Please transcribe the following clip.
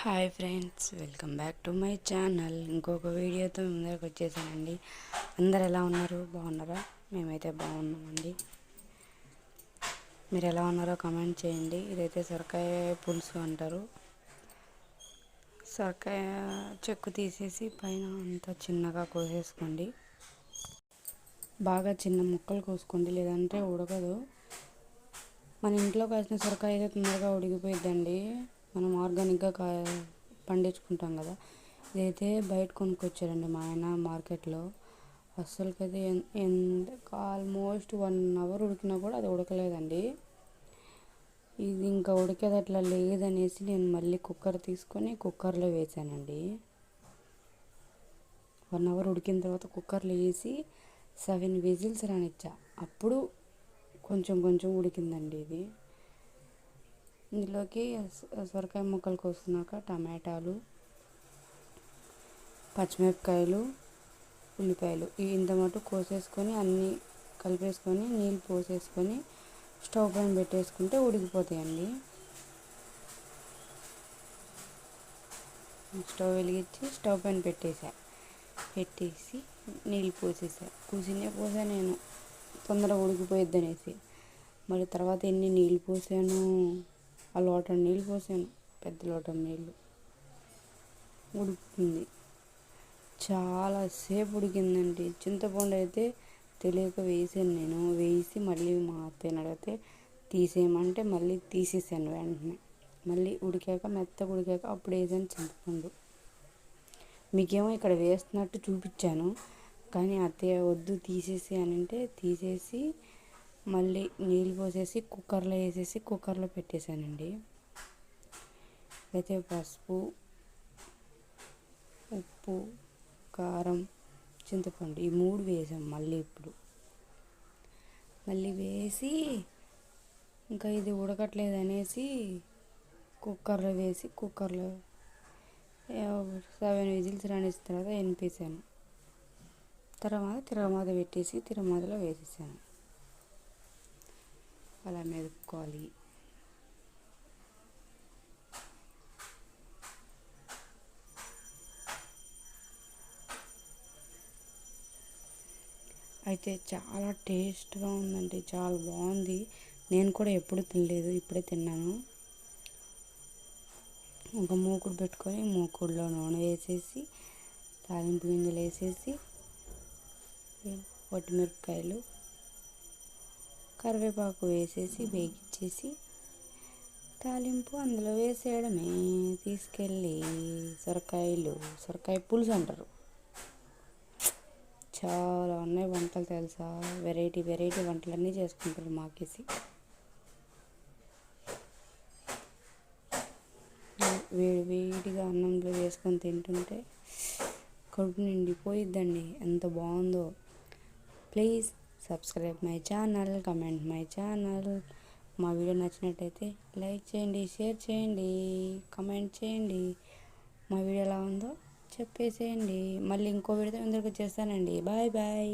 Hi friends, welcome back to my channel. ఇంకొక వీడియోతో ముందరకు వచ్చేసానండి. అందరు ఎలా ఉన్నారు? బాగున్నారా? మేమైతే బాగున్నామండి. మీరు ఎలా ఉన్నారో కామెంట్ చేయండి. ఇదైతే సొరకాయ పులుసు అంటారు. సొరకాయ చెక్కు తీసేసి పైన అంతా చిన్నగా కోసేసుకోండి. బాగా చిన్న ముక్కలు కోసుకోండి, లేదంటే ఉడకదు. మన ఇంట్లో కాసిన సొరకాయ అయితే తొందరగా ఉడికిపోయిద్దండి. మనం ఆర్గానిక్గా పండించుకుంటాం కదా. ఇదైతే బయట కొనుక్కొచ్చారండి మా ఆయన మార్కెట్లో. అస్సలకైతే ఆల్మోస్ట్ 1 అవర్ ఉడికినా కూడా అది ఉడకలేదండి. ఇది ఇంకా ఉడికేది అట్లా లేదనేసి నేను మళ్ళీ కుక్కర్ తీసుకొని కుక్కర్లో వేసానండి. 1 అవర్ ఉడికిన తర్వాత కుక్కర్లో వేసి 7 విజిల్స్ రానిచ్చా. అప్పుడు కొంచెం కొంచెం ఉడికిందండి ఇది. ఇందులోకి సొరకాయ ముక్కలు కోసుకున్నాక టమాటాలు, పచ్చిమిరపకాయలు, ఉల్లిపాయలు ఇంత మటు కోసేసుకొని అన్నీ కలిపేసుకొని నీళ్ళు పోసేసుకొని స్టవ్ పైన పెట్టేసుకుంటే ఉడికిపోతాయండి. స్టవ్ వెలిగించి స్టవ్ పైన పెట్టేసి నీళ్ళు పోసా నేను తొందరగా ఉడికిపోయిద్ది అనేసి. మళ్ళీ తర్వాత ఎన్ని నీళ్ళు పోసాను, ఆ లోటం నీళ్ళు పోసాను, పెద్ద లోటం నీళ్ళు. ఉడుకుతుంది, చాలాసేపు ఉడికిందండి. చింతపండు అయితే తెలియక వేసాను నేను. వేసి మళ్ళీ మా అత్తయ్యని అడిగితే తీసేయమంటే మళ్ళీ తీసేసాను వెంటనే. మళ్ళీ మెత్తగా ఉడికాక అప్పుడు వేసాను చింతపండు. మీకేమో ఇక్కడ వేస్తున్నట్టు చూపించాను, కానీ అత్తయ్య వద్దు తీసేసి అని అంటే తీసేసి మళ్ళీ నీళ్ళు పోసేసి కుక్కర్లో వేసేసి కుక్కర్లో పెట్టేశానండి. అయితే పసుపు, ఉప్పు, కారం, చింతపండు ఈ 3 వేసాం. మళ్ళీ వేసి ఇంకా ఇది ఉడకట్లేదు అనేసి కుక్కర్లో వేసి కుక్కర్లో 7 విజిల్స్ రానిసిన తర్వాత ఎనిపేసాను. తర్వాత తిరగమాత పెట్టేసి తిరగమాతలో వేసేసాను. అలా మెదుపుకోవాలి. అయితే చాలా టేస్ట్గా ఉందండి, చాలా బాగుంది. నేను కూడా ఎప్పుడు తినలేదు, ఇప్పుడే తిన్నాను. ఒక మూకుడు పెట్టుకొని మూకుడులో నూనె వేసేసి తాలింపు గింజలు వేసేసి మిరపకాయలు, కరివేపాకు వేసేసి వేగిచ్చేసి తాలింపు అందులో వేసేయడమే. తీసుకెళ్ళి సొరకాయ పులుసు అంటారు. చాలా ఉన్నాయి వంటలు తెలుసా, వెరైటీ వంటలన్నీ చేసుకుంటారు మాకేసి. వేడిగా అన్నంలో వేసుకొని తింటుంటే కడుపు నిండిపోయిద్దండి, ఎంత బాగుందో. Please subscribe my channel, comment my channel. మా వీడియో నచ్చినట్టయితే లైక్ చేయండి, షేర్ చేయండి, కమెంట్ చేయండి. మా వీడియో ఎలా ఉందో చెప్పేసేయండి. మళ్ళీ ఇంకో వీడియోతో అందరికి వచ్చేస్తానండి. Bye bye.